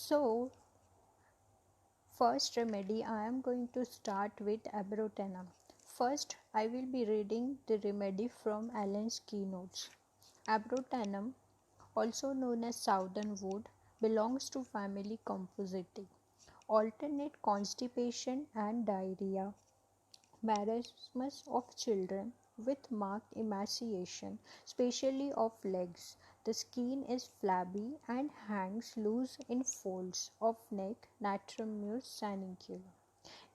So, first remedy I am going to start with Abrotenum. First, I will be reading the remedy from Allen's keynotes. Abrotenum, also known as southern wood, belongs to family Compositae. Alternate constipation and diarrhea, marasmus of children with marked emaciation, especially of legs. The skin is flabby and hangs loose in folds of neck, natrum saniculum.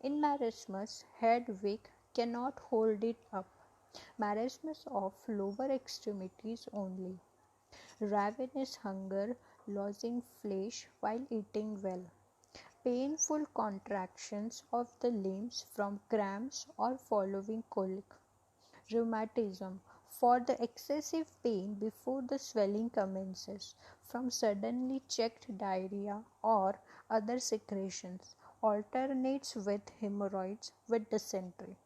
In marasmus, head wick cannot hold it up. Marasmus of lower extremities only. Ravenous hunger, losing flesh while eating well. Painful contractions of the limbs from cramps or following colic. Rheumatism, for the excessive pain before the swelling commences, from suddenly checked diarrhea or other secretions, alternates with hemorrhoids with dysentery.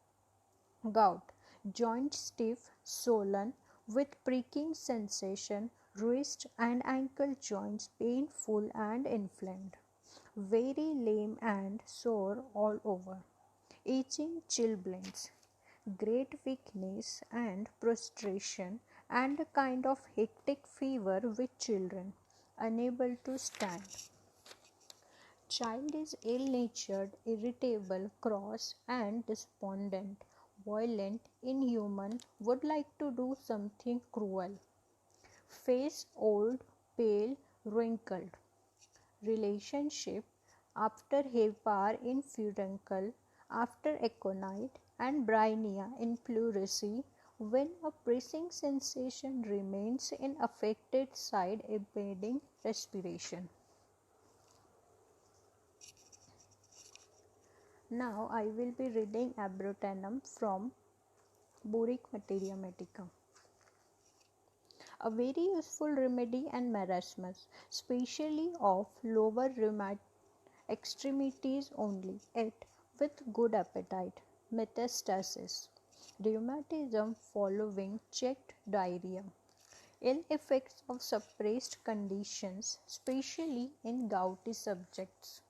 Gout, joint stiff, swollen, with pricking sensation, wrist and ankle joints painful and inflamed, very lame and sore all over, itching chilblains, great weakness and prostration, and a kind of hectic fever with children unable to stand. Child is ill-natured, irritable, cross and despondent, violent, inhuman, would like to do something cruel. Face old, pale, wrinkled. Relationship after Hepar in furuncle, after aconite and bryennia in pleurisy, when a pressing sensation remains in affected side impeding respiration. Now I will be reading Abrotenum from Boric Materia Medica. A very useful remedy and marasmus, specially of lower rheumatic extremities only, yet with good appetite. Metastasis, rheumatism following checked diarrhea. Ill effects of suppressed conditions, especially in gouty subjects.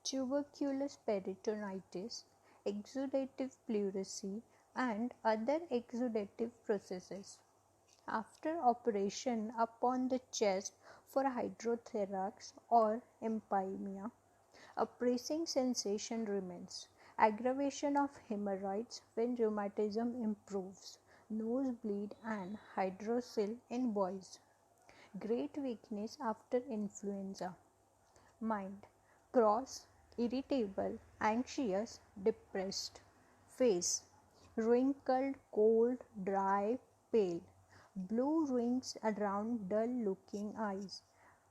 Tuberculous peritonitis, exudative pleurisy, and other exudative processes. After operation upon the chest for hydrothorax or empyema, a pressing sensation remains. Aggravation of hemorrhoids when rheumatism improves. Nosebleed and hydrocele in boys. Great weakness after influenza. Mind, cross, irritable, anxious, depressed. Face, wrinkled, cold, dry, pale. Blue rings around dull looking eyes.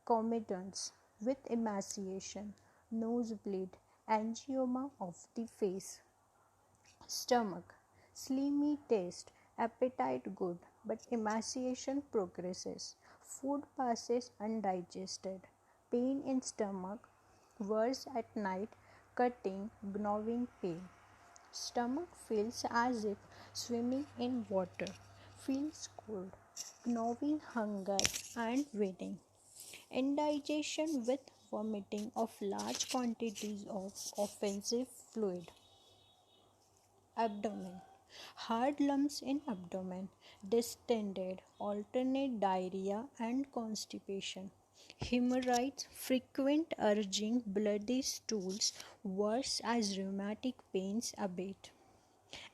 Comedons with emaciation. Nosebleed, angioma of the face. Stomach, slimy taste, appetite good, but emaciation progresses. Food passes undigested. Pain in stomach, worse at night, cutting, gnawing pain. Stomach feels as if swimming in water. Feels cold, gnawing hunger and waiting. Indigestion with vomiting of large quantities of offensive fluid. Abdomen, hard lumps in abdomen, distended, alternate diarrhea and constipation. Hemorrhoids, frequent urging, bloody stools, worse as rheumatic pains abate.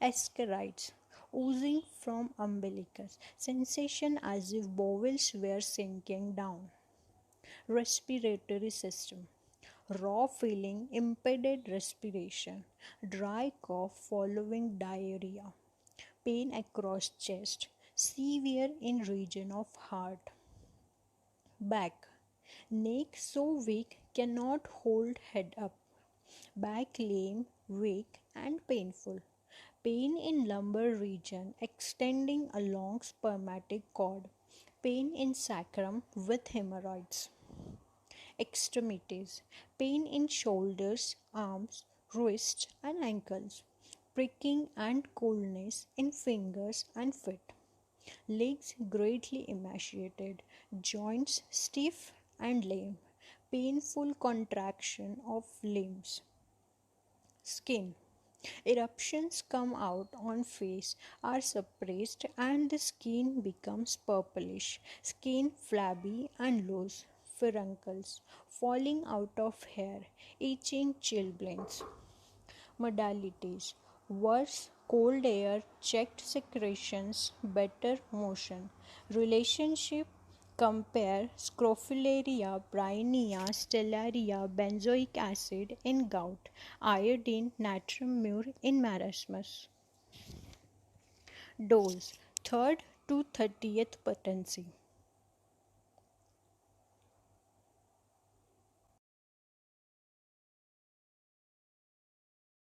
Ascarites, oozing from umbilicus, sensation as if bowels were sinking down. Respiratory system, raw feeling, impeded respiration, dry cough following diarrhea, pain across chest, severe in region of heart. Back, neck so weak cannot hold head up, back lame, weak and painful. Pain in lumbar region extending along spermatic cord. Pain in sacrum with hemorrhoids. Extremities, pain in shoulders, arms, wrists and ankles. Pricking and coldness in fingers and feet. Legs greatly emaciated. Joints stiff and lame. painful contraction of limbs. Skin. Eruptions come out on face, are suppressed, and the skin becomes purplish. Skin flabby and loose. Furuncles. Falling out of hair. Itching chilblains. Modalities. Worse, cold air, checked secretions, better motion. Relationship. Compare Scrophularia, Bryanea, Stellaria, benzoic acid in gout, iodine, natrum mur in marasmus. Dose 3rd to 30th potency.